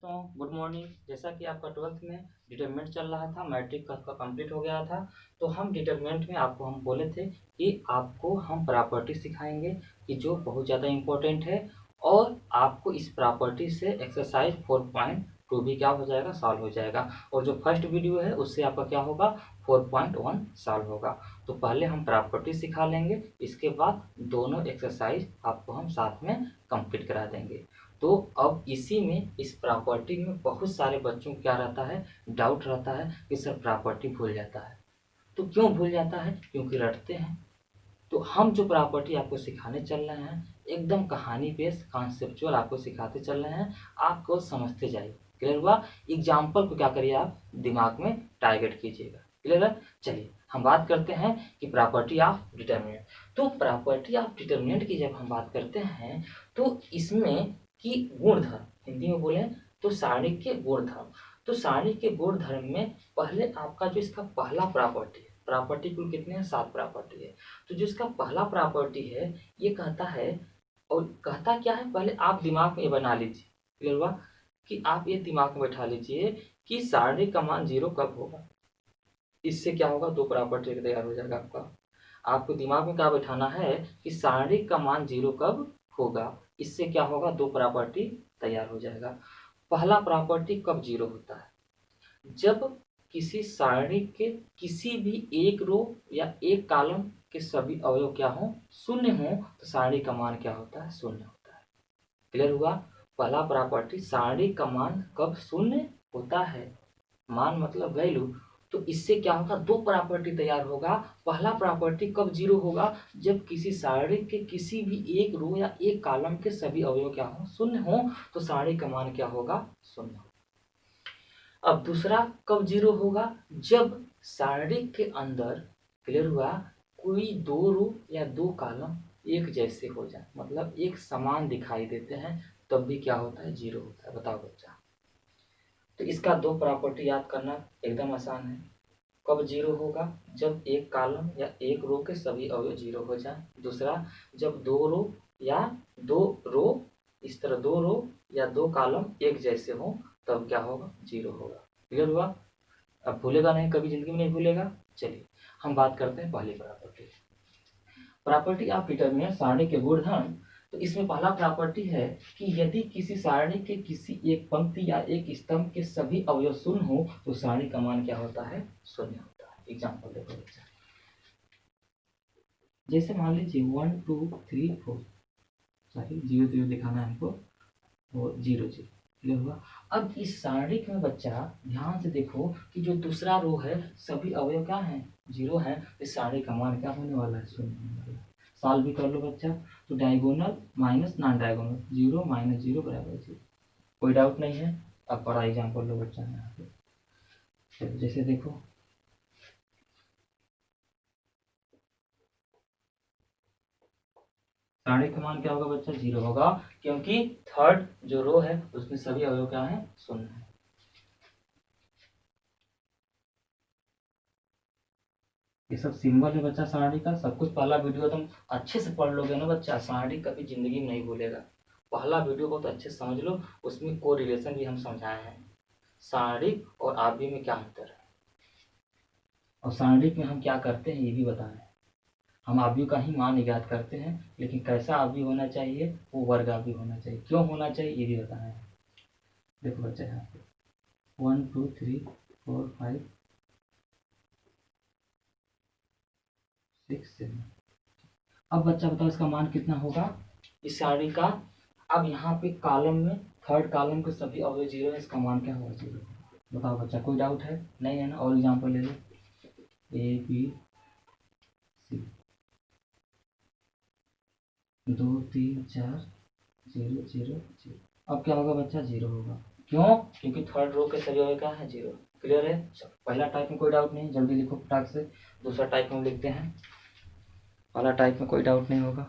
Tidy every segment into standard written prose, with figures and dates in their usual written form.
तो good morning. जैसा कि आपका 12th में डिटरमिनेंट चल रहा था, मैट्रिक आपका कंप्लीट हो गया था। तो हम डिटरमिनेंट में आपको हम बोले थे कि आपको हम प्रॉपर्टी सिखाएंगे कि जो बहुत ज़्यादा इम्पोर्टेंट है, और आपको इस प्रॉपर्टी से एक्सरसाइज 4.2 भी क्या हो जाएगा, सॉल्व हो जाएगा। और जो फर्स्ट वीडियो है उससे आपका क्या होगा, 4.1 सॉल्व होगा। तो पहले हम प्रॉपर्टी सिखा लेंगे, इसके बाद दोनों एक्सरसाइज आपको हम साथ में कंप्लीट करा देंगे। तो अब इसी में, इस प्रॉपर्टी में बहुत सारे बच्चों को क्या रहता है, डाउट रहता है कि सर प्रॉपर्टी भूल जाता है। तो क्यों भूल जाता है? क्योंकि रटते हैं। तो हम जो प्रॉपर्टी आपको सिखाने चल रहे हैं, एकदम कहानी बेस कॉन्सेप्चुअल आपको सिखाते चल रहे हैं। आपको समझते जाइए। क्लियर हुआ? एग्जाम्पल को क्या करिए, आप दिमाग में टारगेट कीजिएगा। क्लियर है? चलिए हम बात करते हैं कि प्रॉपर्टी ऑफ डिटरमिनेंट। तो प्रॉपर्टी ऑफ डिटरमिनेंट की जब हम बात करते हैं, तो इसमें की गुणधर्म, हिंदी में बोले तो सारणी के गुणधर्म। तो सारणी के गुणधर्म में पहले आपका जो इसका पहला प्रॉपर्टी है, प्रॉपर्टी कुल कितने हैं, 7 प्रॉपर्टी है। तो जो इसका पहला प्रॉपर्टी है, ये कहता है, और कहता क्या है, पहले आप दिमाग में ये बना लीजिए। क्लियर हुआ? कि आप ये दिमाग में बैठा लीजिए कि सारणी का मान 0 कब होगा। इससे क्या होगा, 2 प्रॉपर्टी तैयार हो जाएगा आपका। आपको दिमाग में क्या बैठाना है कि सारणी का मान 0 कब होगा। इससे क्या होगा, 2 प्रॉपर्टी तैयार हो जाएगा। पहला प्रॉपर्टी कब 0 होता है, जब किसी सारणी के किसी भी एक रो या एक कॉलम के सभी अवयव क्या हो, शून्य हो, तो सारणी का मान क्या होता है, शून्य होता है। क्लियर हुआ? पहला प्रॉपर्टी, सारणी का मान कब शून्य होता है, मान मतलब वैल्यू। तो इससे क्या होगा, 2 प्रॉपर्टी तैयार होगा। पहला प्रॉपर्टी कब 0 होगा, जब किसी सारणी के किसी भी एक रो या एक कॉलम के सभी अवयव क्या हो, शून्य हो, तो सारणी का मान क्या होगा, शून्य। अब दूसरा कब 0 होगा, जब सारणी के अंदर, क्लियर हुआ, कोई 2 रो या 2 कॉलम एक जैसे हो जाए, मतलब एक समान दिखाई देते हैं, तब भी क्या होता है, 0 होता है। बताओ बच्चा। तो इसका 2 प्रॉपर्टी याद करना एकदम आसान है। कब 0 होगा, जब एक कॉलम या एक रो के सभी अवयव 0 हो जाए। दूसरा, जब 2 रो या 2 रो, इस तरह 2 रो या 2 कॉलम एक जैसे हो, तब क्या होगा, 0 होगा। क्लियर हुआ? अब भूलेगा नहीं, कभी जिंदगी में नहीं भूलेगा। चलिए हम बात करते हैं पहली प्रॉपर्टी, प्रॉपर्टी ऑफ डिटरमिनेंट, सारणी के गुणधर्म। तो इसमें पहला प्रॉपर्टी है कि यदि किसी सारणी के किसी एक पंक्ति या एक स्तंभ के सभी अवयव शून्य हो, तो सारणी का मान क्या होता है, शून्य होता है। एग्जाम्पल देखो बच्चा, जैसे मान लीजिए 1 2 3 4, सॉरी 0 0 दिखाना है हमको, वो 0 0। क्लियर हुआ? अब इस सारणी में बच्चा ध्यान से देखो कि जो दूसरा रो है, सभी अवयव क्या है, 0 है। इस सारणी का मान क्या होने वाला है, शून्य होने वाला है। सॉल्व भी कर लो बच्चा। तो diagonal minus non diagonal, 0 minus 0 बराबर 0। कोई डाउट नहीं है? अब बड़ा एग्जाम्पल लो बच्चा यहाँ पे। तो जैसे देखो, सारणी का मान क्या होगा बच्चा, 0 होगा, क्योंकि थर्ड जो रो है उसमें सभी अवयव क्या है, शून्य है। ये सब सिंबल है बच्चा सारणी का, सब कुछ पहला वीडियो तुम अच्छे से पढ़ लोगे ना बच्चा, सारणी कभी जिंदगी में नहीं भूलेगा। पहला वीडियो बहुत अच्छे से समझ लो, उसमें को रिलेशन भी हम समझाए हैं, सारणी और आव्यूह में क्या अंतर है, और सारणी में हम क्या करते हैं ये भी बताएं। हम आव्यूह का ही मान ज्ञात करते हैं, लेकिन कैसा आव्यूह होना चाहिए, वो वर्ग आव्यूह होना चाहिए। क्यों होना चाहिए ये भी बताना है। देखो बच्चा यहाँ पे 1 2 3 4 5 6 7। अब बच्चा बताओ इसका मान कितना होगा, इस सारणी का। अब यहाँ पे कॉलम में थर्ड कॉलम के सभी अवयव 0 है, इसका मान क्या होगा, 0। बताओ बच्चा, कोई डाउट है? नहीं है ना? और एग्जाम्पल ले लो, ए बी सी, 2 3 4 0 0 0। अब क्या होगा बच्चा, 0 होगा। क्यों? क्योंकि थर्ड रो के सभी अवयव क्या है, 0। क्लियर है? पहला टाइप में कोई डाउट नहीं, जल्दी लिखो फटाक से। दूसरा टाइप में लिखते हैं, पहला टाइप में कोई डाउट नहीं होगा।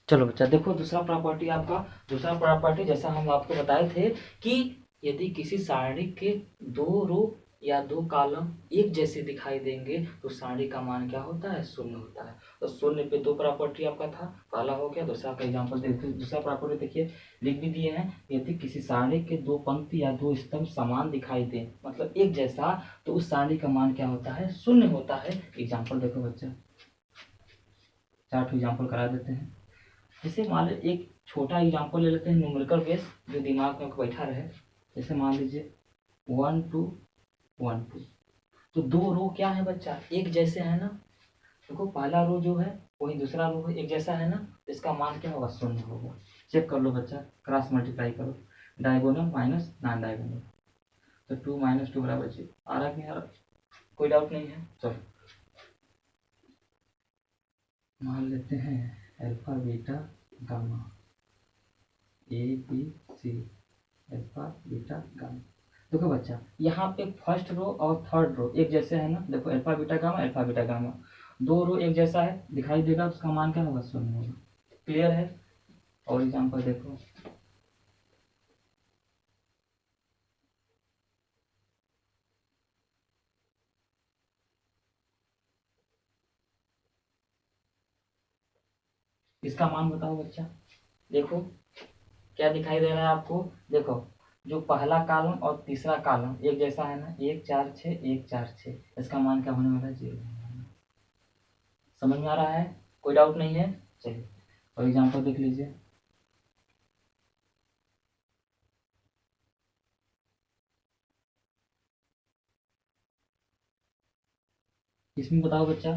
चलो बच्चा देखो, दूसरा प्रॉपर्टी आपका, दूसरा प्रॉपर्टी जैसा हम आपको बताए थे कि यदि किसी सारणी के 2 रो या दो कॉलम एक जैसे दिखाई देंगे तो सारणी का मान क्या होता है, शून्य होता है। तो शून्य पे दो प्रॉपर्टी आपका था, पहला हो गया। दूसरा का एग्जाम्पल देखते, दूसरा प्रॉपर्टी देखिए लिख भी दिए हैं, यदि किसी सारणी के दो पंक्ति या दो स्तंभ समान दिखाई दे, मतलब एक जैसा, तो उस सारणी का मान क्या होता है, शून्य होता है। एग्जाम्पल देखो बच्चा, 4 एग्जाम्पल करा देते हैं। जैसे मान लीजिए एक छोटा एग्जाम्पल ले लेते हैं, न्यूमेरिकल बेस, जो दिमाग में बैठा रहे। जैसे मान लीजिए 1 2 1 2, तो दो रो क्या है बच्चा, एक जैसे है ना। देखो पहला रो जो है वही दूसरा रो एक जैसा है ना, तो इसका मान क्या होगा, शून्य होगा। चेक कर लो बच्चा, क्रॉस मल्टीप्लाई करो, डायगोनल माइनस नॉन डायगोनल, तो 2 - 2 बराबर 0। आ रहा कि नहीं आ रहा, कोई डाउट नहीं है। चलो मान लेते हैं alpha beta gamma, A B C, alpha beta gamma. देखो बच्चा यहाँ पे फर्स्ट रो और थर्ड रो एक जैसे है ना, देखो alpha beta gamma, alpha beta gamma, दो रो एक जैसा है दिखाई देगा, तो उसका मान क्या होगा, शून्य होगा। क्लियर है। और एग्जाम्पल देखो, इसका मान बताओ बच्चा। देखो क्या दिखाई दे रहा है आपको, देखो जो पहला कॉलम और तीसरा कॉलम एक जैसा है ना, 1 4 6 1 4 6, इसका मान क्या होने वाला है, 0। समझ में आ रहा है, कोई डाउट नहीं है। चलिए और एग्जाम्पल देख लीजिए। इसमें बताओ बच्चा,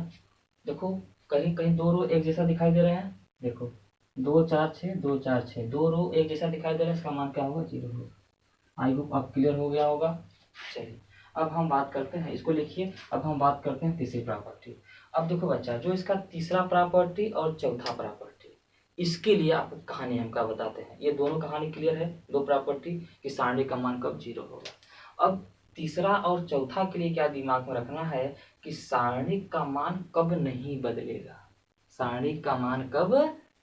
देखो कहीं कहीं दो रो एक जैसा दिखाई दे रहे हैं, देखो 2 4 6 2 4 6, दो रो एक जैसा दिखाई दे रहा है, इसका मान क्या होगा, 0 होगा। आई होप अब क्लियर हो गया होगा। चलिए अब हम बात करते हैं, इसको लिखिए। अब हम बात करते हैं तीसरी प्रॉपर्टी। अब देखो बच्चा, जो इसका तीसरा प्रॉपर्टी और चौथा प्रॉपर्टी, इसके लिए आपको कहानी हम क्या बताते हैं। ये दोनों कहानी क्लियर है, दो प्रॉपर्टी कि सारणी का मान कब 0 होगा। अब तीसरा और चौथा के लिए क्या दिमाग में रखना है कि सारणी का मान कब नहीं बदलेगा, सारणी का मान कब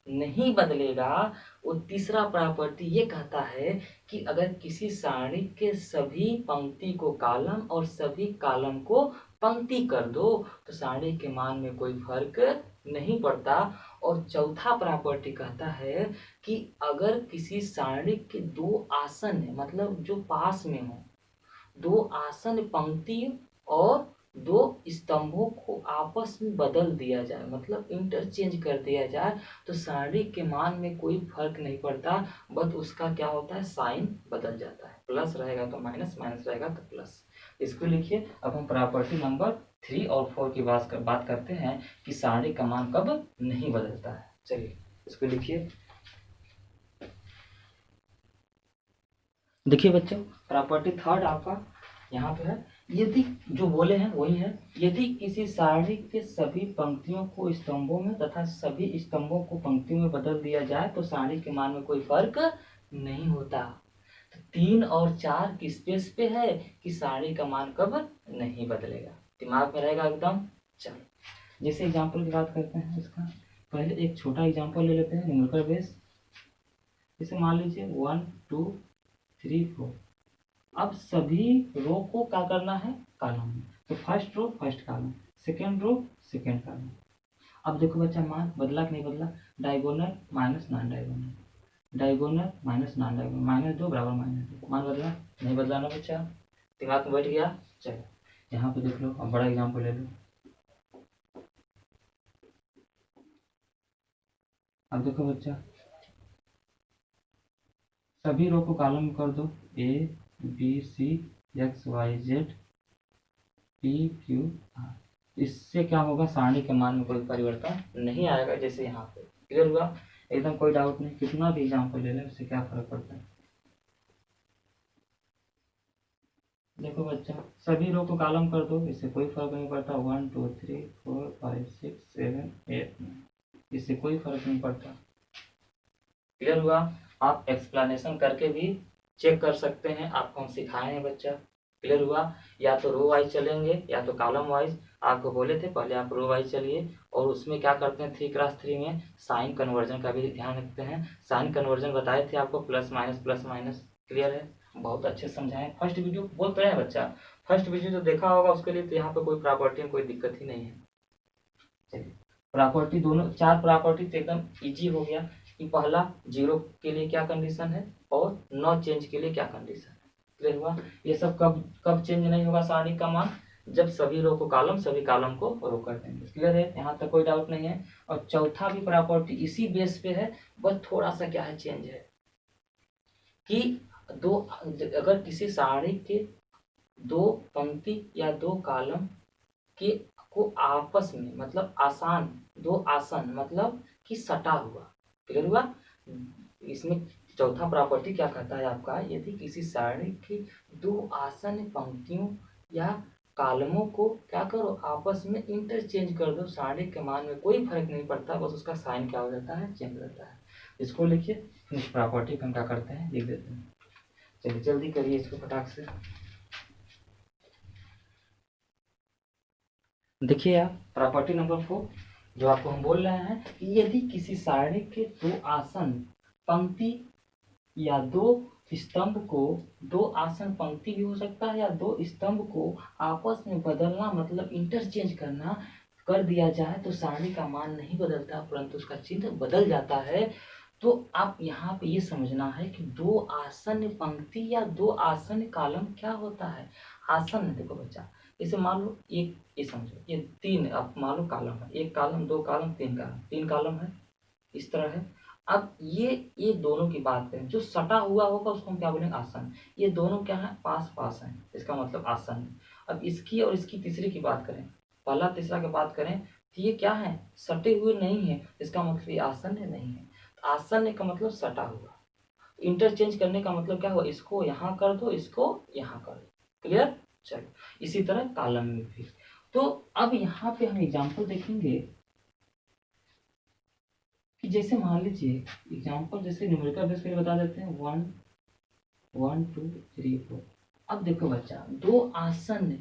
नहीं बदलेगा। वो तीसरा प्रॉपर्टी ये कहता है कि अगर किसी सारणी के सभी पंक्ति को कॉलम और सभी कॉलम को पंक्ति कर दो, तो सारणी के मान में कोई फर्क नहीं पड़ता। और चौथा प्रॉपर्टी कहता है कि अगर किसी सारणी के दो आसन है, मतलब जो पास में हो, दो आसन पंक्ति और दो स्तंभों को आपस में बदल दिया जाए, मतलब इंटरचेंज कर दिया जाए, तो सारणी के मान में कोई फर्क नहीं पड़ता, बस उसका क्या होता है, साइन बदल जाता है। प्लस रहेगा तो माइनस, माइनस रहेगा तो प्लस। इसको लिखिए। अब हम प्रॉपर्टी नंबर 3 और 4 की बात करते हैं कि सारणी का मान कब नहीं बदलता है। चलिए इसको लिखिए। देखिए बच्चों, प्रॉपर्टी थर्ड आपका यहाँ पे है, यदि जो बोले हैं वही है, यदि किसी सारणी के सभी पंक्तियों को स्तंभों में तथा सभी स्तंभों को पंक्तियों में बदल दिया जाए, तो सारणी के मान में कोई फर्क नहीं होता। तो 3 और 4 किस बेस पे है कि सारणी का मान कब नहीं बदलेगा, दिमाग में रहेगा एकदम। चलो जैसे एग्जाम्पल की बात करते हैं इसका, पहले एक छोटा एग्जाम्पल ले लेते हैं, न्यूमेरिकल बेस। जैसे मान लीजिए 1 2 3 4, अब सभी रो को क्या करना है, कॉलम में, तो first row first column, second row second column. अब देखो बच्चा मान बदला कि नहीं बदला, diagonal minus non diagonal, diagonal minus non diagonal, -2 बराबर -2, मान बदला नहीं बदला ना बच्चा, दिमाग में बैठ गया। चलो यहाँ पे देख लो, अब बड़ा एग्जाम्पल ले लो। अब देखो बच्चा, सभी रो को कॉलम में कर दो, A B C X Y Z P Q R। इससे क्या होगा, सारणी के मान में कोई परिवर्तन नहीं आएगा, जैसे यहाँ पे। क्लियर हुआ, एकदम कोई डाउट नहीं। कितना भी एग्जाम्पल ले लें उससे क्या फर्क पड़ता है। देखो बच्चा, सभी रो को कॉलम कर दो, इससे कोई फर्क नहीं पड़ता। 1 2 3 4 5 6 7 8 9, इससे कोई फर्क नहीं पड़ता। क्लियर हुआ। आप एक्सप्लेनेशन करके भी चेक कर सकते हैं, आपको हम सिखाए हैं बच्चा। क्लियर हुआ। या तो रो वाइज चलेंगे या तो कॉलम वाइज। आपको बोले थे पहले आप रो वाइज चलिए, और उसमें क्या करते हैं 3x3 में साइन कन्वर्जन का भी ध्यान रखते हैं। साइन कन्वर्जन बताए थे आपको, plus minus plus minus. Clear है। बहुत अच्छे समझाएं। फर्स्ट वीडियो बोल तो रहे हैं बच्चा, फर्स्ट वीडियो जो देखा होगा उसके लिए तो यहाँ पे कोई प्रॉपर्टी में कोई दिक्कत ही नहीं है। चलिए, प्रॉपर्टी दोनों 4 प्रॉपर्टी तो एकदम इजी हो गया कि पहला 0 के लिए क्या कंडीशन है और नो चेंज के लिए क्या कंडीशन है। क्लियर हुआ। ये सब कब कब चेंज नहीं होगा सारणी का मान, जब सभी रो को कॉलम सभी कॉलम को रो कर देंगे। क्लियर है, यहाँ तक कोई डाउट नहीं है। और चौथा भी प्रॉपर्टी इसी बेस पे है, बस थोड़ा सा क्या है चेंज है कि दो अगर किसी सारणी के 2 पंक्ति या 2 कॉलम के को आपस में मतलब आसान 2 आसन मतलब कि सटा हुआ। क्लियर हुआ। इसमें चौथा प्रॉपर्टी क्या कहता है आपका, यदि किसी सारणी की 2 आसन पंक्तियों या कॉलमों को क्या करो आपस में इंटरचेंज कर दो, सारणी के मान में कोई फर्क नहीं पड़ता, बस उसका साइन क्या हो जाता है चेंज हो जाता है। इसको लिखिए, इस प्रॉपर्टी को हम क्या करते हैं लिख देते हैं। चलिए जल्दी करिए इसको फटाक से। देखिए आप प्रॉपर्टी नंबर 4 जो आपको हम बोल रहे हैं, यदि किसी सारणी के 2 आसन पंक्ति या 2 स्तंभ को 2 आसन पंक्ति भी हो सकता है या 2 स्तंभ को आपस में बदलना मतलब इंटरचेंज करना कर दिया जाए तो सारणी का मान नहीं बदलता परंतु उसका चिन्ह बदल जाता है। तो आप यहाँ पे ये समझना है कि 2 आसन पंक्ति या 2 आसन कॉलम क्या होता है। आसन देखो बच्चा, इसे मान लो एक, ये समझो ये 3 आप मान लो कॉलम है, 1 कॉलम 2 कॉलम 3 कॉलम, 3 कॉलम है इस तरह है। अब ये दोनों की बात करें, जो सटा हुआ होगा उसको हम क्या बोलेंगे आसन। ये दोनों क्या है पास पास हैं, इसका मतलब आसन है। अब इसकी और इसकी तीसरी की बात करें, पहला तीसरा की बात करें तो ये क्या है सटे हुए नहीं है, इसका मतलब ये आसन है नहीं है। आसन का मतलब सटा हुआ, इंटरचेंज करने का मतलब क्या हुआ, इसको यहाँ कर दो इसको यहाँ कर दो। क्लियर। चलो इसी तरह कॉलम में भी। तो अब यहाँ पे हम एग्जांपल देखेंगे कि जैसे मान लीजिए एग्जांपल जैसे न्यूमेरिकल बेस पे बता देते हैं 1 1 2 3 4। अब देखो बच्चा 2 आसन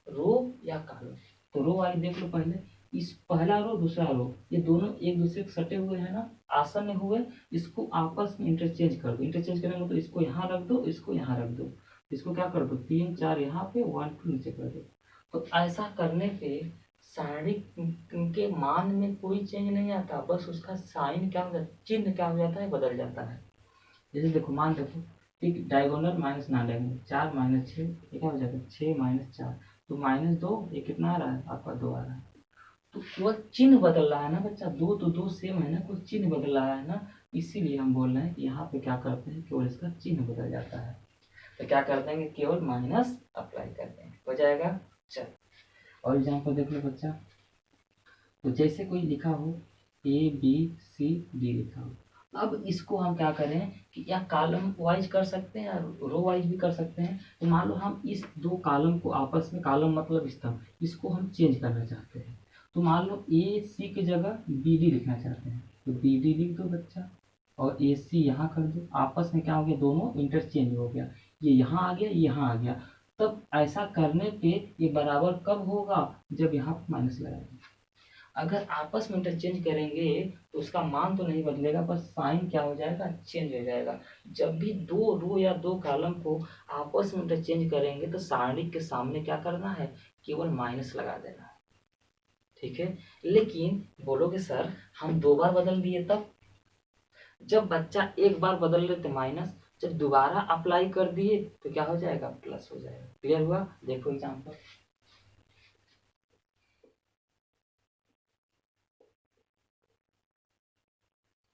रो या कॉलम, तो रो वाली देख लो पहले, इस पहला रो दूसरा रो ये दोनों एक दूसरे के सटे हुए हैं ना, आसन हुए, इसको आपस में इंटरचेंज कर दो। इंटरचेंज करने में तो इसको यहाँ रख दो इसको यहाँ रख दो, इसको क्या कर दो 3 4 यहाँ पे 1 2 नीचे कर दो। तो ऐसा करने पे सारणी के मान में कोई चेंज नहीं आता, बस उसका साइन क्या हो जाता है चिन्ह क्या हो जाता है बदल जाता है। जैसे देखो मान देखो ठीक diagonal minus non diagonal 4 minus 6 ये क्या हो जाता है 6 माइनस 4 तो -2 ये कितना आ रहा है आपका 2 आ रहा है। तो केवल चिन्ह बदल रहा है ना बच्चा, 2 तो 2 सेम है ना, कोई चिन्ह बदल रहा है ना, इसीलिए हम बोल रहे हैं कि यहाँ पे क्या करते हैं केवल इसका चिन्ह बदल जाता है। तो क्या कर देंगे केवल माइनस अप्लाई कर देंगे हो जाएगा। चल और एग्जाम्पल देख लो बच्चा, तो जैसे कोई लिखा हो ABCD लिखा हो, अब इसको हम क्या करें कि या कॉलम वाइज कर सकते हैं या रो वाइज भी कर सकते हैं। तो मान लो हम इस 2 कॉलम को आपस में, कॉलम मतलब स्तंभ, इसको हम चेंज करना चाहते हैं। तो मान लो AC की जगह BD लिखना चाहते हैं तो BD लिख दो बच्चा और AC यहाँ कर दो, आपस में क्या हो गया दोनों इंटरचेंज हो गया, ये यहाँ आ गया ये यहाँ आ गया। तब ऐसा करने पे ये बराबर कब होगा, जब यहाँ पर माइनस लगाएंगे। अगर आपस में इंटरचेंज करेंगे तो उसका मान तो नहीं बदलेगा, बस साइन क्या हो जाएगा चेंज हो जाएगा। जब भी 2 रो या 2 कॉलम को आपस में इंटरचेंज करेंगे तो सारणी के सामने क्या करना है केवल माइनस लगा देना है। ठीक है, लेकिन बोलोगे सर हम 2 बार बदल दिए तब, जब बच्चा एक बार बदल रहे थे माइनस, जब दोबारा अप्लाई कर दिए तो क्या हो जाएगा प्लस हो जाएगा। क्लियर हुआ। देखो एग्जाम्पल,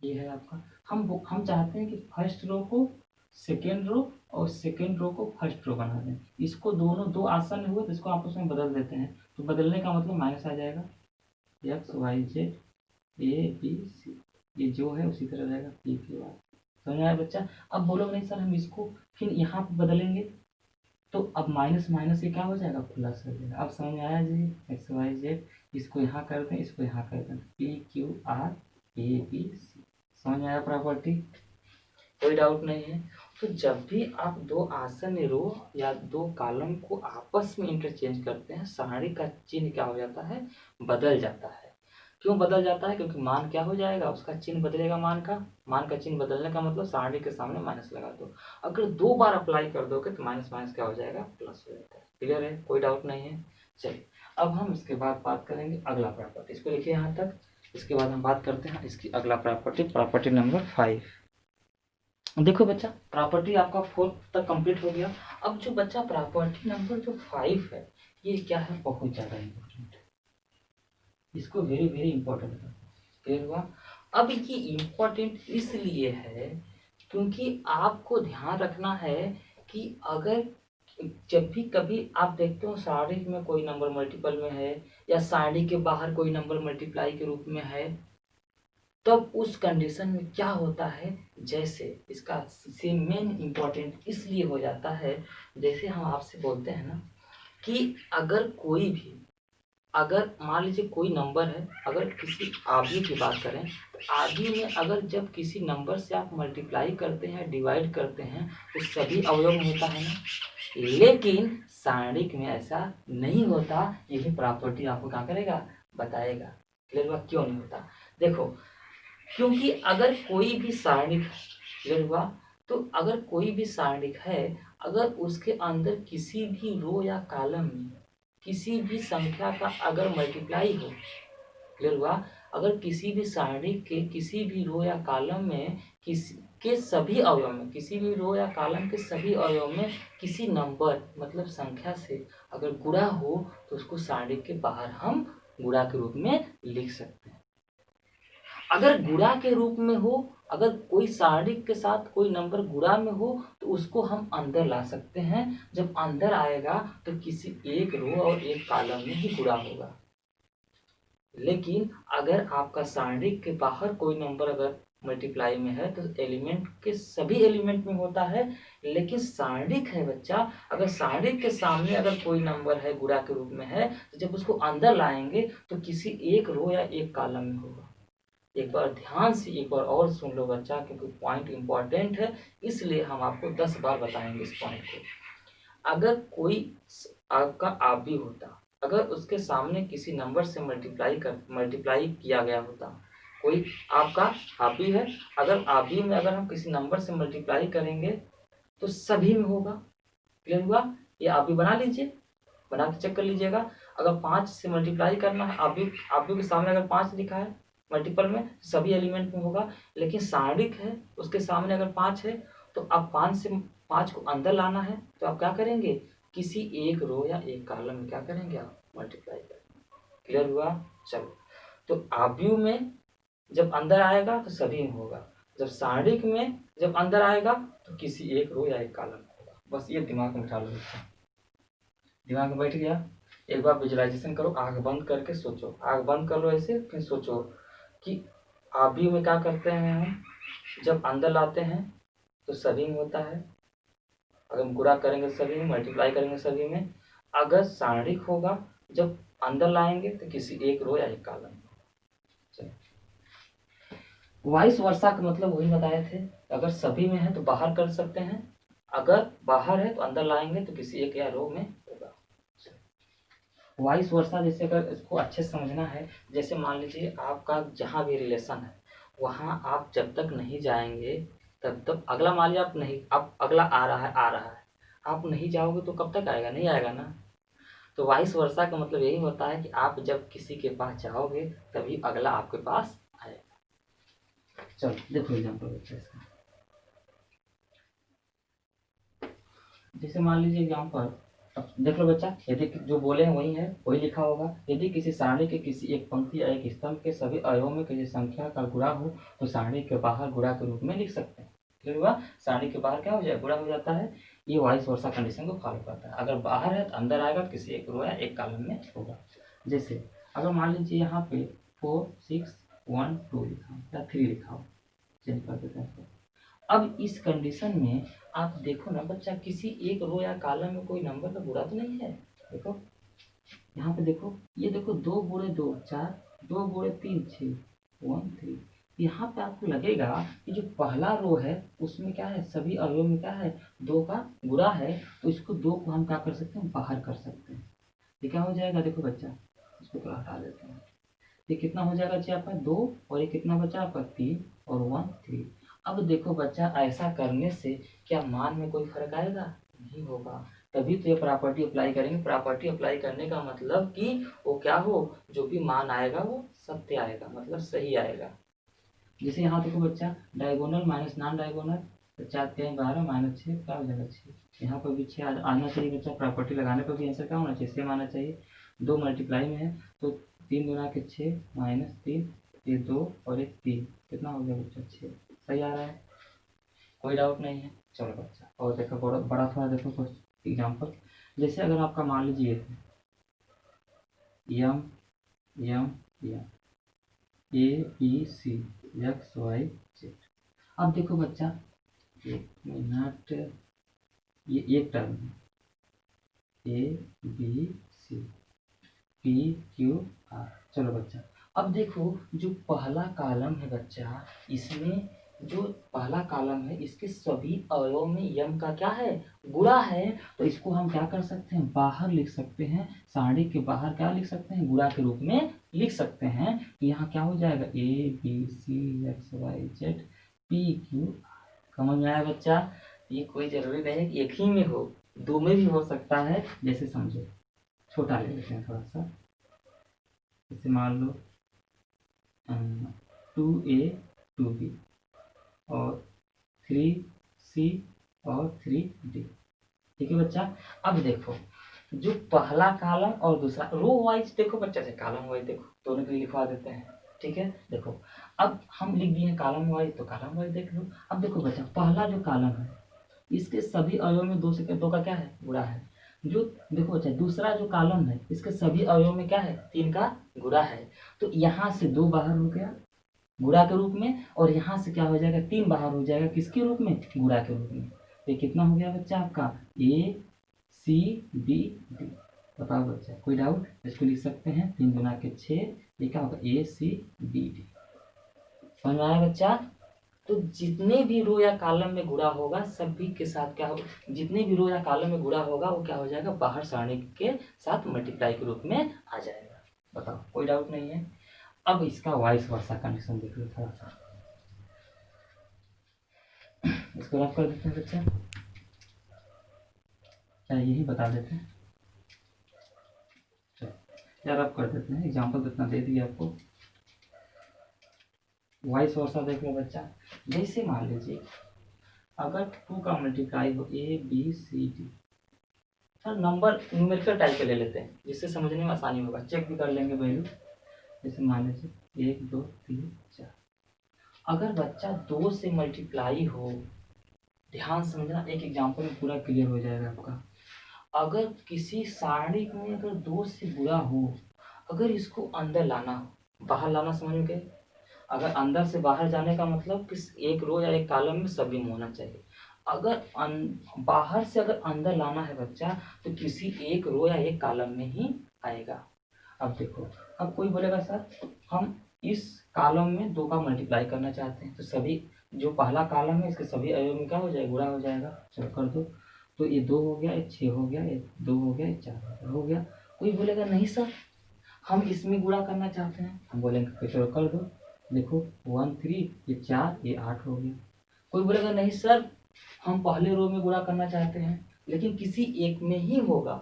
ये है आपका, हम चाहते हैं कि फर्स्ट रो को सेकेंड रो और सेकेंड रो को फर्स्ट रो बना दें। इसको दोनों 2 आसन हुए तो इसको आपस में बदल देते हैं, तो बदलने का मतलब माइनस आ जाएगा XYZ ABC, ये जो है उसी तरह रहेगा PQR। समझ आया बच्चा। अब बोलो नहीं सर हम इसको फिर यहाँ पे बदलेंगे तो अब माइनस माइनस ये क्या हो जाएगा प्लस हो जाएगा। अब समझ में आया जी XYZ, इसको यहाँ कर दें इसको यहाँ कर दें PQR ABC। समझ में आया प्रॉपर्टी, कोई डाउट नहीं है। तो जब भी आप 2 आसन रो या 2 कॉलम को आपस में इंटरचेंज करते हैं सारणी का चिन्ह क्या हो जाता है बदल जाता है। क्यों बदल जाता है? क्योंकि मान क्या हो जाएगा, उसका चिन्ह बदलेगा। मान का चिन्ह बदलने का मतलब सारणी के सामने माइनस लगा दो। अगर 2 बार अप्लाई कर दोगे तो माइनस माइनस क्या हो जाएगा, प्लस हो जाता है। क्लियर है, कोई डाउट नहीं है। चलिए अब हम इसके बाद बात करेंगे अगला प्रॉपर्टी। इसको लिखिए यहाँ तक। इसके बाद हम बात करते हैं इसकी अगला प्रॉपर्टी नंबर 5। देखो बच्चा, प्रॉपर्टी आपका 4 तक कंप्लीट हो गया। अब जो बच्चा प्रॉपर्टी नंबर जो 5 है, ये क्या है, बहुत ज़्यादा इम्पोर्टेंट है। इसको वेरी वेरी इंपॉर्टेंट है। क्लियर हुआ? अब ये इम्पोर्टेंट इसलिए है क्योंकि आपको ध्यान रखना है कि अगर जब भी कभी आप देखते हो सारणी में कोई नंबर मल्टीपल में है या सारणी के बाहर कोई नंबर मल्टीप्लाई के रूप में है, तब उस कंडीशन में क्या होता है, जैसे इसका मेन इम्पोर्टेंट इसलिए हो जाता है, जैसे हम आपसे बोलते हैं ना कि अगर कोई भी, अगर मान लीजिए कोई नंबर है, अगर किसी आव्यूह की बात करें तो आव्यूह में अगर जब किसी नंबर से आप मल्टीप्लाई करते हैं, डिवाइड करते हैं, तो सभी अवयव में होता है ना। लेकिन सारणिक में ऐसा नहीं होता। यही प्रॉपर्टी आपको क्या करेगा, बताएगा। क्लियर हुआ क्यों नहीं होता? देखो, क्योंकि अगर कोई भी सारणिक, क्लियर हुआ, तो अगर कोई भी सारणिक है, अगर उसके अंदर किसी भी रो या कॉलम में किसी भी संख्या का अगर मल्टीप्लाई हो, क्लियर हुआ, अगर किसी भी सारणी के किसी भी रो या कॉलम में किसी के सभी अवयव में, किसी भी रो या कॉलम के सभी अवयव में किसी नंबर मतलब संख्या से अगर गुणा हो, तो उसको सारणी के बाहर हम गुणा के रूप में लिख सकते हैं। अगर गुणा के रूप में हो, अगर कोई सारणी के साथ कोई नंबर गुणा में हो, तो उसको हम अंदर ला सकते हैं। जब अंदर आएगा तो किसी एक रो और एक कॉलम में ही गुणा होगा। लेकिन अगर आपका सारणी के बाहर कोई नंबर अगर मल्टीप्लाई में है तो एलिमेंट के सभी एलिमेंट में होता है। लेकिन सारणिक है बच्चा, अगर सारणिक के सामने अगर कोई नंबर है गुणा के रूप में है, तो जब उसको अंदर लाएंगे तो किसी एक रो या एक कॉलम में होगा। एक बार ध्यान से एक बार और सुन लो बच्चा, क्योंकि पॉइंट इंपॉर्टेंट है, इसलिए हम आपको 10 बार बताएंगे इस पॉइंट को। अगर कोई आपका आव्यूह होता, अगर उसके सामने किसी नंबर से मल्टीप्लाई किया गया होता, कोई आपका आव्यूह है, अगर आव्यूह में अगर हम किसी नंबर से मल्टीप्लाई करेंगे तो सभी में होगा। क्लियर हुआ? ये आव्यूह बना लीजिए, बना के चेक कर लीजिएगा। अगर 5 से मल्टीप्लाई करना है, आव्यूह के सामने अगर 5 लिखा है मल्टीपल में, सभी एलिमेंट में होगा। लेकिन सारणिक है, उसके सामने अगर 5 है, तो अब 5 को अंदर लाना है, तो आप क्या करेंगे, किसी एक रो या एक कॉलम में क्या करेंगे, आप मल्टीप्लाई करेंगे। क्लियर हुआ? चलो, तो आव्यूह में जब अंदर आएगा तो सभी में होगा, जब सारणिक में जब अंदर आएगा तो किसी एक रो या एक कॉलम में होगा। बस ये दिमाग में बिठा लो, दिमाग में बैठ गया। एक बार विजुअलाइजेशन करो, आंख बंद करके सोचो, आंख बंद कर लो ऐसे, फिर सोचो कि आव्यूह में क्या करते हैं हम, जब अंदर लाते हैं तो सभी में होता है, अगर हम गुणा करेंगे सभी में, मल्टीप्लाई करेंगे सभी में। अगर सारणिक होगा, जब अंदर लाएंगे तो किसी एक रो या एक कॉलम में। वाइस वर्सा का मतलब वही बताए थे, अगर सभी में है तो बाहर कर सकते हैं, अगर बाहर है तो अंदर लाएंगे तो किसी एक या रो में होगा। वाइस वर्सा, जैसे अगर इसको अच्छे से समझना है, जैसे मान लीजिए आपका जहाँ भी रिलेशन है वहाँ आप जब तक नहीं जाएंगे तब तक अगला, मान लीजिए आप नहीं, आप अगला आ रहा है, आप नहीं जाओगे तो कब तक आएगा, नहीं आएगा ना। तो वाइस वर्सा का मतलब यही होता है कि आप जब किसी के पास जाओगे तभी अगला आपके पास आएगा। चलो देखो एग्जाम्पल बच्चा इसका, जैसे मान लीजिए एग्जाम्पल, अब देख लो बच्चा, यदि जो बोले हैं वही है, वही लिखा होगा। यदि किसी सारणी के किसी एक पंक्ति या एक स्तंभ के सभी अवयवों में किसी संख्या का गुणा हो, तो सारणी के बाहर गुणा के रूप में लिख सकते हैं। क्लियर हुआ? सारणी के बाहर क्या हो जाए, गुणा हो जाता है। ये वाइस वर्सा कंडीशन को फॉलो करता है। अगर बाहर है तो अंदर आएगा, किसी एक रो या एक कॉलम में होगा। जैसे अगर मान लीजिए यहाँ पे 4 6 1 2 लिखा हो या 3 लिखा हो, चेंज कर देते हैं। अब इस कंडीशन में आप देखो ना बच्चा, किसी एक रो या कॉलम में कोई नंबर का गुणा तो नहीं है। देखो यहाँ पे देखो, ये देखो 2 गुणे 2 4, 2 गुणे 3 6 1 3। यहाँ पे आपको लगेगा कि जो पहला रो है उसमें क्या है, सभी अवयव में क्या है, 2 का गुणा है, तो इसको 2 को हम क्या कर सकते हैं, बाहर कर सकते हैं। ये क्या हो जाएगा, देखो बच्चा, इसको थोड़ा हटा देते हैं। ये कितना हो जाएगा बच्चा आपका 2, और ये कितना बचा आपका 3 और 1 3। अब देखो बच्चा, ऐसा करने से क्या मान में कोई फर्क आएगा? नहीं होगा। तभी तो ये प्रॉपर्टी अप्लाई करेंगे। प्रॉपर्टी अप्लाई करने का मतलब कि वो क्या हो, जो भी मान आएगा वो सत्य आएगा, मतलब सही आएगा। जैसे यहाँ देखो बच्चा, डायगोनल माइनस नॉन डायगोनल, तो 4 3 12 माइनस 6 क्या हो जाएगा 6। यहाँ पर भी 6 आना चाहिए बच्चा। प्रॉपर्टी लगाने पर भी आंसर क्या होना चाहिए? सेम आना चाहिए। 2 मल्टीप्लाई में है तो 3 दूना के 6 माइनस 3, ये 2 और एक 3, कितना हो गया बच्चा 6। सही आ रहा है, कोई डाउट नहीं है। चलो बच्चा, और देखो बड़ा बड़ा थोड़ा देखो कुछ एग्जाम्पल। जैसे अगर आपका मान लीजिए यम यम यम A B C X Y Z. अब देखो बच्चा, एक मिनट, ये एक टर्म है A B C P Q R. चलो बच्चा, अब देखो जो पहला कॉलम है बच्चा, इसमें जो पहला कॉलम है इसके सभी अवयव में यम का क्या है? गुणा है। तो इसको हम क्या कर सकते हैं? बाहर लिख सकते हैं, सारणी के बाहर क्या लिख सकते हैं? गुणा के रूप में लिख सकते हैं। यहाँ क्या हो जाएगा? A B C X Y Z P Q. समझ में आया बच्चा? ये कोई जरूरी नहीं है कि एक ही में हो, दो में भी हो सकता है। जैसे समझो, छोटा ले लेते हैं थोड़ा सा। जैसे मान लो 2A 2B और 3C और 3D। ठीक है बच्चा। अब देखो, जो पहला कॉलम और दूसरा रो वाइज देखो बच्चा, से कॉलम वाइज देखो, दोनों को लिखवा देते हैं। ठीक है, देखो अब हम लिख दिए कॉलम वाइज, तो कॉलम वाइज देख लो। अब देखो बच्चा, पहला जो कॉलम है इसके सभी अवयव में 2 से 2 का क्या है? गुणा है। जो देखो बच्चा, दूसरा जो कॉलम है इसके सभी अवयव में क्या है? 3 का गुणा है। तो यहाँ से 2 बाहर हो गया गुणा के रूप में, और यहाँ से क्या हो जाएगा? 3 बाहर हो जाएगा किसके रूप में? गुणा के रूप में। तो ये कितना हो गया बच्चा आपका? ए सी बी डी। बताओ बच्चा, कोई डाउट? इसको लिख सकते हैं 3 गुना के 6, ये क्या होगा? ए सी बी डी। समझ में आया बच्चा? तो जितने भी रो या कॉलम में गुणा होगा सभी के साथ क्या होगा? जितने भी रो या कॉलम में गुणा होगा वो क्या हो जाएगा? बाहर सारणी के साथ मल्टीप्लाई के रूप में आ जाएगा। बताओ, कोई डाउट नहीं है? अब इसका वाइस वर्सा कंडीशन देख लो थोड़ा सा। इसको रफ कर देते हैं बच्चा, क्या यही बता देते हैं? चलो यार, रफ कर देते हैं। एग्जाम्पल तो इतना दे दिया आपको। वाइस वर्सा देख लो बच्चा। जैसे मान लीजिए अगर 2 का मल्टीप्लाई हो A B C D, sir number numerical type के ले लेते हैं जिससे समझने में आसानी होगा, चेक भी कर लेंगे वैल्यू। जैसे मान लीजिए 1 2 3 4। अगर बच्चा 2 से मल्टीप्लाई हो, ध्यान समझना, एक एग्जाम्पल में पूरा क्लियर हो जाएगा आपका। अगर किसी सारणी में अगर 2 से गुणा हो, अगर इसको अंदर लाना हो, बाहर लाना समझ में गए? अगर अंदर से बाहर जाने का मतलब किस एक रो या एक कॉलम में सभी में होना चाहिए। अगर बाहर से अगर अंदर लाना है बच्चा, तो किसी एक रो या एक कॉलम में ही आएगा। अब देखो, अब कोई बोलेगा सर हम इस कॉलम में 2 का मल्टीप्लाई करना चाहते हैं, तो सभी जो पहला कॉलम है इसके सभी अवयव में क्या हो जाएगा? गुणा हो जाएगा। चलो कर दो। तो ये 2 हो गया, ये 6 हो गया, ये 2 हो गया, ये 4 हो गया। कोई बोलेगा नहीं सर हम इसमें गुणा करना चाहते हैं, हम बोलेंगे चलो कर दो। देखो 1 3, ये 4, ये 8 हो गया। कोई बोलेगा नहीं सर हम पहले रो में गुणा करना चाहते हैं, लेकिन किसी एक में ही होगा।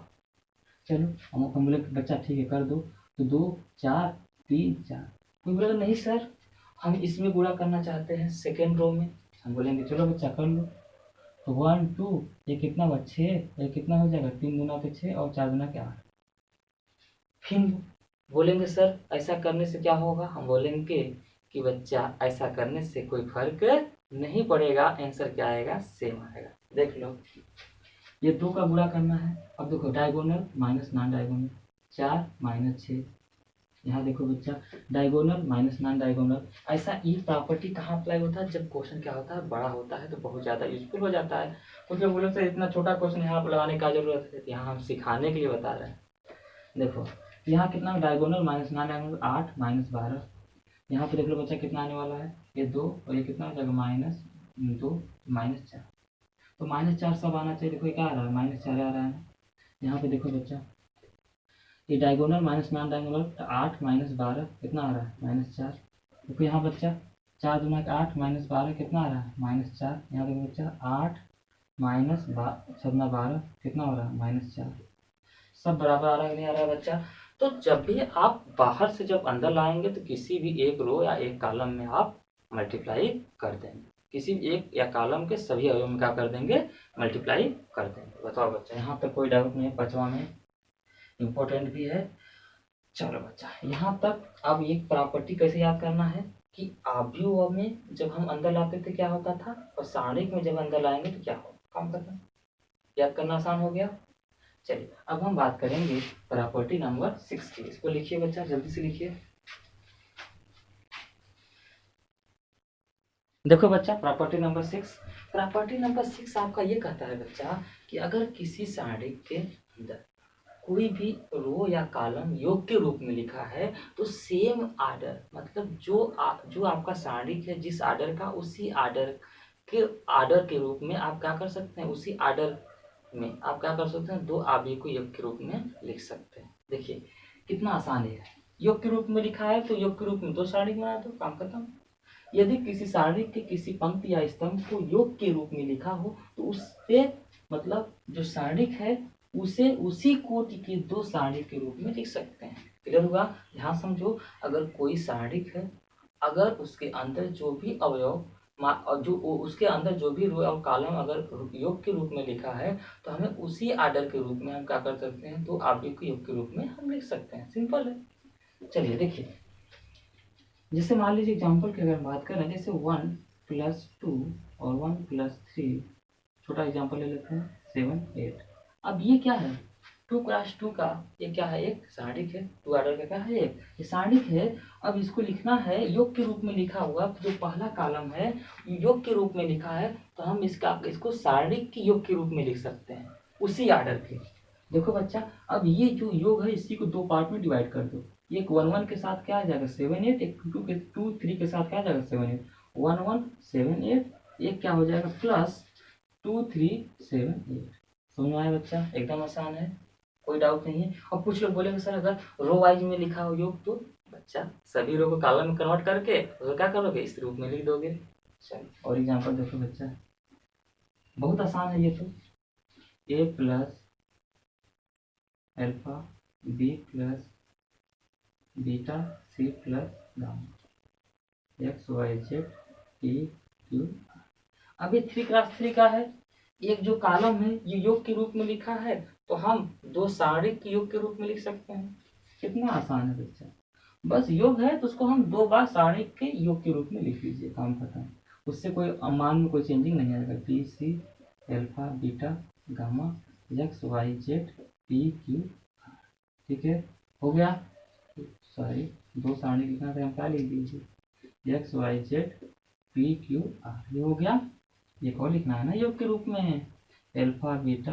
चलो हम बोले बच्चा ठीक है कर दो। तो 2 4 3 4। कोई बोलेगा नहीं सर हम इसमें गुणा करना चाहते हैं सेकेंड रो में, हम बोलेंगे चलो बच्चा कर लो। तो 1 2, ये कितना हुआ 6, ये कितना हो जाएगा? 3 गुना के 6 और 4 गुना के 8। फिर बोलेंगे सर ऐसा करने से क्या होगा? हम बोलेंगे कि बच्चा ऐसा करने से कोई फर्क नहीं पड़ेगा, आंसर क्या आएगा? सेम आएगा। देख लो, ये 2 का गुणा करना है। अब देखो diagonal minus non diagonal, 4 minus 6। यहाँ देखो बच्चा, डायगोनल माइनस नॉन डायगोनल। ऐसा ये प्रॉपर्टी कहाँ अप्लाई होता है? जब क्वेश्चन क्या होता है? बड़ा होता है तो बहुत ज़्यादा यूजफुल हो जाता है। क्योंकि बोले से इतना छोटा क्वेश्चन यहाँ पर लगाने का जरूरत है, यहाँ हम सिखाने के लिए बता रहे हैं। देखो यहाँ कितना diagonal minus non diagonal 8 minus 12। यहाँ पे देख लो बच्चा कितना आने वाला है? ये 2 और ये कितना हो जाएगा? -2 -4। तो -4 सब आना चाहिए। देखो ये क्या आ रहा है? -4 आ रहा है। यहाँ पे देखो बच्चा ये डायगोनल माइनस नॉन डायगोनल, तो 8 माइनस 12 कितना आ रहा है -4। देखो यहाँ बच्चा 4 दूना 8 माइनस 12 कितना आ रहा है -4। यहाँ देखो बच्चा 8 माइनस 12 कितना हो रहा है -4। सब बराबर आ रहा है नहीं आ रहा है बच्चा। तो जब भी आप बाहर से जब अंदर लाएंगे तो किसी भी एक रो या एक कॉलम में आप मल्टीप्लाई कर देंगे, किसी भी एक या कॉलम के सभी अवयव में क्या कर देंगे मल्टीप्लाई कर देंगे। बताओ बच्चा, यहाँ पर कोई डाउट नहीं है, 5वां में इम्पोर्टेंट भी है। चलो बच्चा यहाँ तक। अब एक प्रॉपर्टी कैसे याद करना है कि अवयव में जब हम अंदर लाते थे क्या होता था, और सारणिक में जब अंदर लाएंगे तो क्या होगा, काम करना याद करना आसान हो गया। चलिए अब हम बात करेंगे प्रॉपर्टी नंबर 6 की। इसको लिखिए बच्चा, जल्दी से लिखिए। देखो बच्चा प्रॉपर्टी नंबर 6, प्रॉपर्टी नंबर 6 आपका ये कहता है बच्चा कि अगर किसी सारणिक के अंदर कोई भी रो या कॉलम योग के रूप में लिखा है तो सेम आर्डर, मतलब जो आपका सारणिक है जिस आर्डर का, उसी आर्डर के रूप में आप क्या कर सकते हैं, उसी आर्डर में आप क्या कर सकते हैं, दो अवयव को योग के रूप में लिख सकते हैं। देखिए कितना आसान है, योग के रूप में लिखा है तो योग के रूप में दो सारणिक बना दो, काम खत्म। यदि किसी सारणिक के किसी पंक्ति या स्तंभ को योग के रूप में लिखा हो तो उससे मतलब जो सारणिक है उसे उसी कोटि के दो सारणिक के रूप में लिख सकते हैं। क्लियर हुआ? ध्यान समझो, अगर कोई सारणिक है, अगर उसके अंदर जो भी अवयव और जो उसके अंदर जो भी रो और कॉलम अगर योग के रूप में लिखा है तो हमें उसी आर्डर के रूप में हम क्या कर सकते हैं, तो अवयव के योग के रूप में हम लिख सकते हैं। सिंपल है। चलिए देखिए, जैसे मान लीजिए एग्जाम्पल की अगर बात करें, जैसे 1 + 2 और 1 + 3, छोटा एग्जाम्पल ले लेते हैं 7 8। अब ये क्या है, 2 × 2 का ये क्या है, एक सारणिक है। 2 आर्डर का क्या है, एक ये सारणिक है। अब इसको लिखना है योग के रूप में लिखा हुआ, तो जो पहला कॉलम है योग के रूप में लिखा है तो हम इसको सारणिक के योग के रूप में लिख सकते हैं, उसी आर्डर के। देखो बच्चा, अब ये जो योग है इसी को दो पार्ट में डिवाइड कर दो। एक 1 1 के साथ क्या आ जाएगा 7 8, एक 2 3 के साथ क्या आ जाएगा 7 8, 1 1 7 8, एक क्या हो जाएगा +2 3 7 8। समझ में आया बच्चा? एकदम आसान है, कोई डाउट नहीं है। और कुछ लोग बोलेंगे सर अगर रो वाइज में लिखा हो योग, तो बच्चा सभी रो को कॉलम में कन्वर्ट करके तो क्या करोगे, इस रूप में लिख दोगे। चलो और एग्जाम्पल देखो बच्चा, बहुत आसान है ये तो। A + alpha, B + beta, C + gamma, X Y Z P Q। अब ये 3 × 3 का है, एक जो कॉलम है ये योग के रूप में लिखा है तो हम दो सारणिक के योग के रूप में लिख सकते हैं। कितना आसान है बच्चा, बस योग है तो उसको हम 2 बार सारणिक के योग के रूप में लिख लीजिए, काम खत्म। उससे कोई मान में कोई चेंजिंग नहीं आएगा। P C alpha beta gamma X Y Z P Q। ठीक है, हो गया। सॉरी, 2 सारणी लिखना था, हम क्या लिख दीजिए X Y Z P Q R, ये हो गया। एक और लिखना है ना योग के रूप में, अल्फा बीटा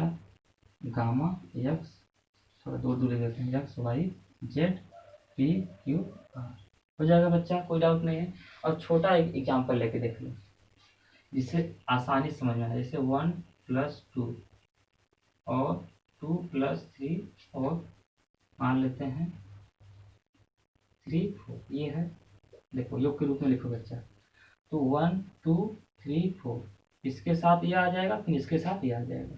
गामा X, थोड़ा दूर दूर ले लेते हैं, X Y Z P Q R। हो जाएगा बच्चा, कोई डाउट नहीं है। और छोटा एक एग्जाम्पल लेके देख लो जिससे आसानी समझ में आए। जैसे 1 + 2 और 2 + 3 और मान लेते हैं 3 4, ये है। देखो योग के रूप में लिखो बच्चा, तो 1 2 3 4, इसके साथ ये आ जाएगा, फिर इसके साथ ये आ जाएगा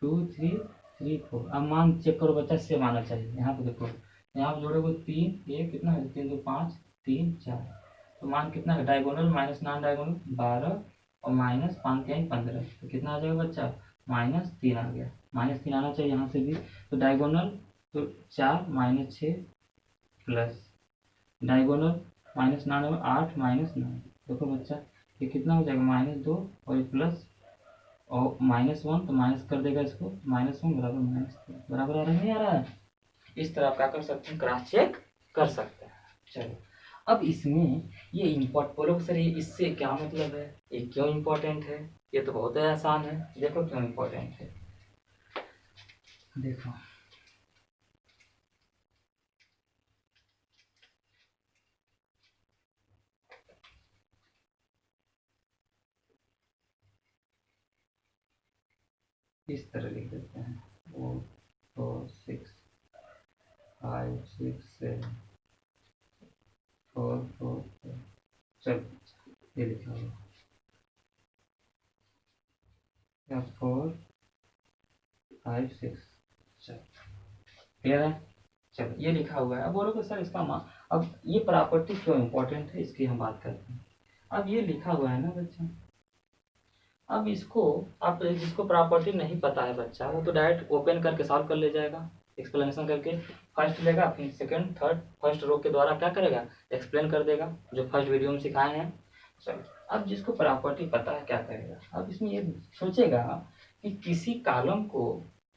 2 3 3 4। अब मान चेक करो बच्चा, से माना चाहिए। यहाँ पे देखो, यहाँ पे जोड़ोगे 3, ये कितना है 3 2 5 3 4, तो मान कितना है, डायगोनल माइनस नॉन डायगोनल 12 और -5 3 15, तो कितना आ जाएगा बच्चा -3 आ गया। -3 आना चाहिए यहाँ से भी। तो डायगोनल तो 4 -6 प्लस डायगोनल -9 8 -9। देखो बच्चा ये कितना हो जाएगा -2 और प्लस और -1, तो माइनस कर देगा इसको, -1 बराबर -3 बराबर आ रहा है नहीं आ रहा है। इस तरह आप क्या कर सकते हैं, क्रॉस चेक कर सकते हैं। चलो अब इसमें ये इम्पोर्ट बोलो सर, ये इससे क्या मतलब है, ये क्यों इम्पोर्टेंट है, ये तो बहुत ही आसान है। देखो क्यों इम्पोर्टेंट है, देखो इस तरह लिख देते हैं 4 4 6 5 6 7 4 4 चल ये लिखा हुआ 4 5 6 चल क्लियर है। चलो ये लिखा हुआ है। अब बोलोगे सर इसका अब ये प्रॉपर्टी क्यों इम्पोर्टेंट है इसकी हम बात करते हैं। अब ये लिखा हुआ है ना बच्चा, अब इसको आप जिसको प्रॉपर्टी नहीं पता है बच्चा वो तो डायरेक्ट ओपन करके सॉल्व कर ले जाएगा, एक्सप्लेनेशन करके फर्स्ट लेगा फिर सेकंड थर्ड फर्स्ट रो के द्वारा क्या करेगा एक्सप्लेन कर देगा जो फर्स्ट वीडियो में सिखाए हैं। चलो अब जिसको प्रॉपर्टी पता है क्या करेगा, अब इसमें ये सोचेगा कि किसी कॉलम को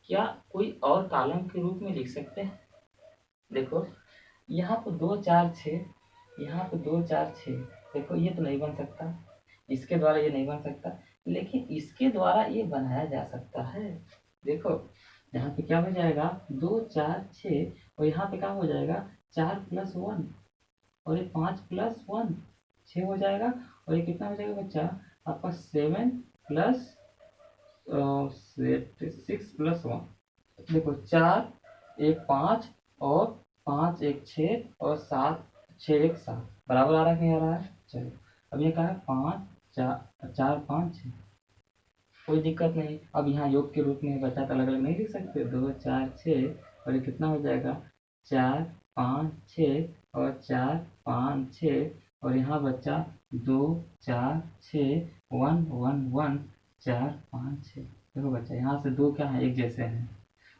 क्या कोई और कॉलम के रूप में लिख सकते हैं। देखो यहाँ पर 2 4 6, यहाँ पर 2 4 6, देखो ये तो नहीं बन सकता, इसके द्वारा ये नहीं बन सकता, लेकिन इसके द्वारा ये बनाया जा सकता है। देखो यहाँ पे क्या हो जाएगा 2 4 6 और यहाँ पे क्या हो जाएगा 4 + 1 और ये 5 + 1 6 हो जाएगा और ये कितना हो जाएगा बच्चा आपका 7 + 6 + 1। देखो 4 1 5 और 5 1 6 और 7 6 1 7 बराबर आ रहा है नहीं आ रहा है। चलो अब ये क्या है 5 4 5 6, कोई दिक्कत नहीं। अब यहाँ योग के रूप में बच्चा अलग अलग नहीं लिख सकते, 2 4 6 और ये कितना हो जाएगा 4 5 6 और 4 5 6 और यहाँ बच्चा 2 4 6 1 1 1 4 5 6। देखो बच्चा यहाँ से दो क्या है एक जैसे हैं,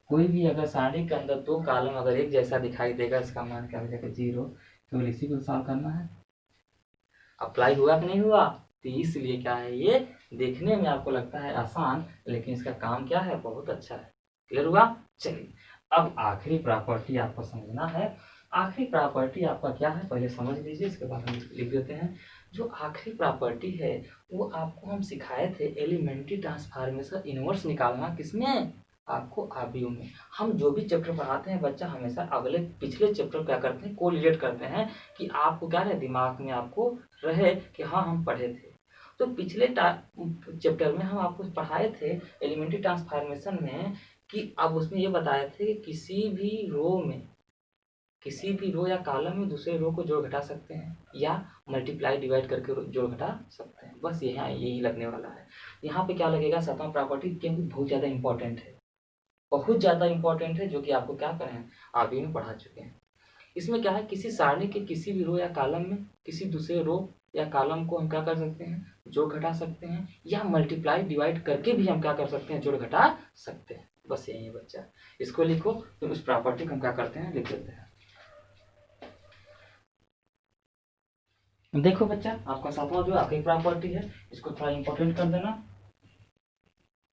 कोई भी अगर सारणी के अंदर दो कॉलम अगर एक जैसा दिखाई देगा इसका मान क्या हो जाएगा 0। तो इसी को सॉल्व करना है। अप्लाई हुआ कि नहीं हुआ, तो इसलिए क्या है ये देखने में आपको लगता है आसान लेकिन इसका काम क्या है बहुत अच्छा है। क्लियर हुआ। चलिए अब आखिरी प्रॉपर्टी आपको समझना है। आखिरी प्रॉपर्टी आपका क्या है पहले समझ लीजिए, इसके बाद हम लिख देते हैं। जो आखिरी प्रॉपर्टी है वो आपको हम सिखाए थे एलिमेंट्री ट्रांसफॉर्मेशन इनवर्स निकालना, किसमें आपको आरबीयू में। हम जो भी चैप्टर पढ़ाते हैं बच्चा हमेशा अगले पिछले चैप्टर क्या करते हैं कोरिलेट करते हैं कि आपको क्या रहे दिमाग में आपको रहे कि हाँ हम पढ़े थे। तो पिछले चैप्टर में हम आपको पढ़ाए थे एलिमेंट्री ट्रांसफॉर्मेशन में कि अब उसमें ये बताए थे कि किसी भी रो या कॉलम में दूसरे रो को जोड़ घटा सकते हैं या मल्टीप्लाई डिवाइड करके जोड़ घटा सकते हैं। बस यहाँ यही लगने वाला है। यहाँ पे क्या लगेगा सतह प्रॉपर्टी, क्योंकि बहुत ज़्यादा इंपॉर्टेंट है, बहुत ज़्यादा इंपॉर्टेंट है, जो कि आपको क्या करें आगे में पढ़ा चुके हैं। इसमें क्या है किसी सारणी के किसी भी रो या कॉलम में किसी दूसरे रो या कॉलम को हम क्या कर सकते हैं जोड़ घटा सकते हैं या मल्टीप्लाई डिवाइड करके भी हम क्या कर सकते हैं जोड़ घटा सकते हैं। बस यही है बच्चा, इसको लिखो तो उस प्रॉपर्टी को हम क्या करते हैं लिख देते हैं। देखो बच्चा आपका सातवां जो आखिरी प्रॉपर्टी है इसको थोड़ा इंपॉर्टेंट कर देना,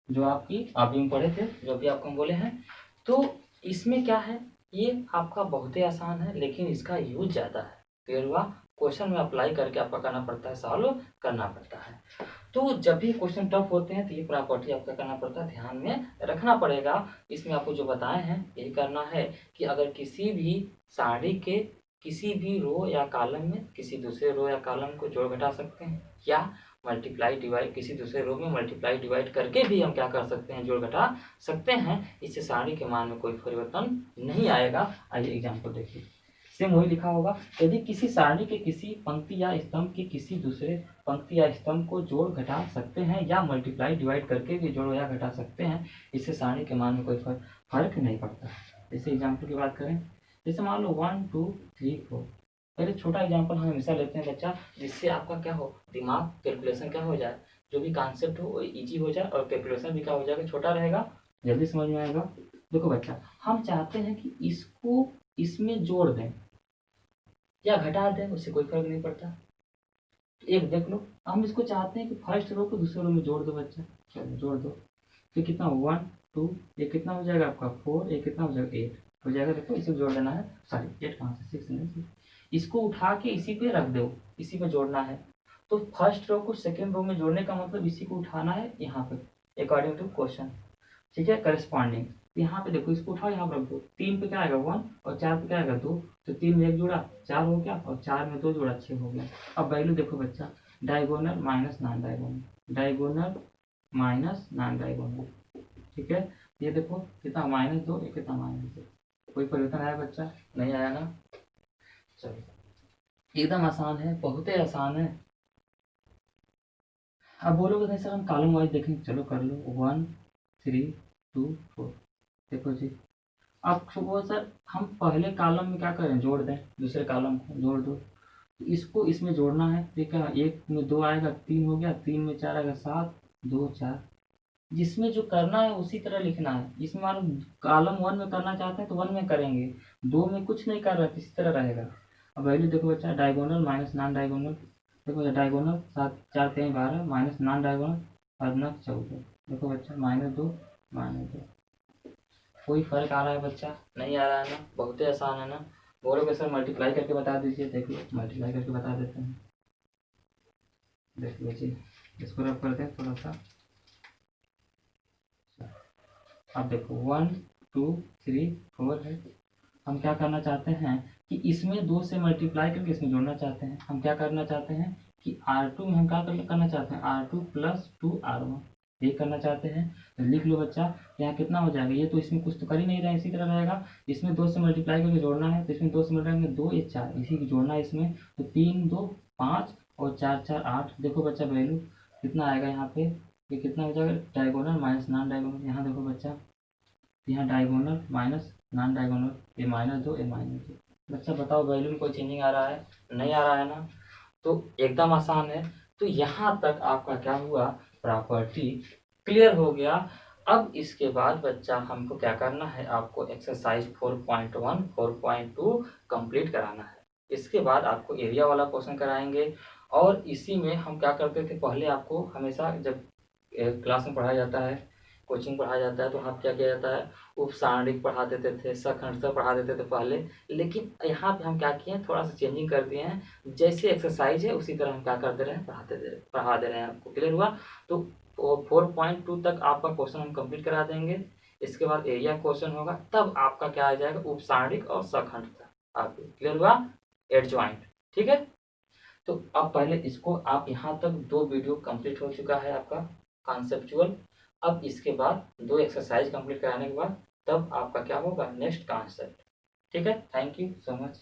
जो आपकी अभी पढ़े थे जो भी आपको हम बोले हैं। तो इसमें क्या है ये आपका बहुत ही आसान है लेकिन इसका यूज ज़्यादा है। क्लियर हुआ। क्वेश्चन में अप्लाई करके आपका करना पड़ता है, सॉल्व करना पड़ता है। तो जब भी क्वेश्चन टफ होते हैं तो ये प्रॉपर्टी आपका करना पड़ता है, ध्यान में रखना पड़ेगा। इसमें आपको जो बताए हैं यही करना है कि अगर किसी भी सारणी के किसी भी रो या कॉलम में किसी दूसरे रो या कॉलम को जोड़ घटा सकते हैं या मल्टीप्लाई डिवाइड किसी दूसरे रो में मल्टीप्लाई डिवाइड करके भी हम क्या कर सकते हैं जोड़ घटा सकते हैं। इससे सारणी के मान में कोई परिवर्तन नहीं आएगा। आइए एग्जाम्पल देखिए, सेम वही लिखा होगा। यदि किसी सारणी के किसी पंक्ति या स्तंभ के किसी दूसरे पंक्ति या स्तंभ को जोड़ घटा सकते हैं या मल्टीप्लाई डिवाइड करके भी जोड़ या घटा सकते हैं, इससे सारणी के मान में कोई फर्क नहीं पड़ता। जैसे एग्जाम्पल की बात करें, जैसे मान लो 1 2 3 4। पहले छोटा एग्जाम्पल हम हमेशा लेते हैं बच्चा, जिससे आपका क्या हो दिमाग कैलकुलेशन क्या हो जाए, जो भी कॉन्सेप्ट हो वो ईजी हो जाए और कैलकुलेशन भी क्या हो जाएगा छोटा रहेगा, जल्दी समझ में आएगा। देखो बच्चा हम चाहते हैं कि इसको इसमें जोड़ दें या घटा दें, उससे कोई फर्क नहीं पड़ता। एक देख लो हम इसको चाहते हैं कि फर्स्ट रो को दूसरे रो में जोड़ दो बच्चा, चलो जोड़ दो। फिर कितना 1 2 ये कितना हो जाएगा आपका 4, ये कितना हो जाएगा 8 हो जाएगा। देखो इसे जोड़ लेना है, सॉरी 8 कहाँ से 6 नहीं, इसको उठा के इसी पे रख दो, इसी पे जोड़ना है। तो फर्स्ट रो को सेकेंड रो में जोड़ने का मतलब इसी को उठाना है यहाँ पे अकॉर्डिंग टू क्वेश्चन, ठीक है करस्पॉन्डिंग। यहाँ पे देखो इसको उठाओ यहाँ पर रख दो, 3 पे क्या आएगा 1 और 4 पे क्या आएगा 2, तो 3 में 1 जोड़ा 4 हो गया और 4 में 2 जोड़ा 6 हो गया। अब वैल्यू देखो बच्चा diagonal minus non diagonal, diagonal minus non diagonal, ठीक है। ये देखो कितना -2 ये कितना -2, कोई परिवर्तन आया बच्चा? नहीं आया ना। चलो, एकदम आसान है, बहुत ही आसान है। अब बोलोगे नहीं सर हम कॉलम वाइज देखेंगे, चलो कर लो। 1 3 2 4। देखो जी, अब सुबह सर हम पहले कॉलम में क्या करें, जोड़ दें, दूसरे कॉलम को जोड़ दो। इसको इसमें जोड़ना है, देखा एक में 2 आएगा, 3 हो गया, 3 में 4 आएगा, 7 2 4। जिसमें जो करना है उसी तरह लिखना है। इसमें मान लो कॉलम 1 में करना चाहते हैं तो 1 में करेंगे, 2 में कुछ नहीं कर रहा है, इसी तरह रहेगा। अब वैल्यू देखो बच्चा, डायगोनल माइनस नॉन डायगोनल। देखो डायगोनल 7 4 3 12 माइनस नॉन डायगोनल 8 14। देखो बच्चा -2 कोई फर्क आ रहा है बच्चा? नहीं आ रहा है ना। बहुत ही आसान है ना। बोलोगे सर मल्टीप्लाई करके बता दीजिए, देखिए मल्टीप्लाई करके बता देते हैं। देख लीजिए, इसको रब करते हैं थोड़ा सा। अब देखो 1 2 3 4 है। हम क्या करना चाहते हैं कि इसमें 2 से मल्टीप्लाई करके इसमें जोड़ना चाहते हैं। हम क्या करना चाहते हैं कि R2 में हम क्या करना चाहते हैं, R2 प्लस 2R1 ये करना चाहते हैं। तो लिख लो बच्चा, यहाँ कितना हो जाएगा, ये तो इसमें कुछ तो कर ही नहीं रहा है, इसी तरह रहेगा। इसमें 2 से मल्टीप्लाई करके जोड़ना है, तो इसमें 2 से मल्टीप्लाई करेंगे 2 ये 4, इसी की जोड़ना है इसमें। तो 3 2 5 और 4 4 8। देखो बच्चा वैल्यू कितना आएगा यहाँ पे, ये कितना हो जाएगा, डायगोनल माइनस नॉन डायगोनल। यहाँ देखो बच्चा, यहाँ डायगोनल माइनस नॉन डायगोनल, ये -2 ये -2। बच्चा बताओ वैल्यू में कोई चेंजिंग आ रहा है? नहीं आ रहा है ना। तो एकदम आसान है। तो यहाँ तक आपका क्या हुआ, प्रॉपर्टी क्लियर हो गया। अब इसके बाद बच्चा हमको क्या करना है, आपको एक्सरसाइज 4.1 4.2 कंप्लीट कराना है। इसके बाद आपको एरिया वाला क्वेश्चन कराएंगे। और इसी में हम क्या करते थे, पहले आपको हमेशा जब क्लास में पढ़ाया जाता है, कोचिंग पढ़ाया जाता है, तो वहाँ क्या किया जाता है, उपसारणिक पढ़ा देते थे, सखंड पढ़ा देते थे पहले। लेकिन यहाँ पे हम क्या किए हैं, थोड़ा सा चेंजिंग कर दिए हैं। जैसे एक्सरसाइज है उसी तरह हम क्या कर दे रहे हैं, पढ़ा दे रहे हैं। आपको क्लियर हुआ? तो 4.2 तक आपका क्वेश्चन हम कंप्लीट करा देंगे। इसके बाद एरिया क्वेश्चन होगा, तब आपका क्या आ जाएगा, उपसारणिक और सखंड तक। आपको क्लियर हुआ? एडजॉइंट। ठीक है। तो अब पहले इसको आप यहाँ तक 2 वीडियो कंप्लीट हो चुका है आपका कॉन्सेप्चुअल। अब इसके बाद 2 एक्सरसाइज कंप्लीट कराने के बाद तब आपका क्या होगा, नेक्स्ट कॉन्सेप्ट। ठीक है। Thank you so much.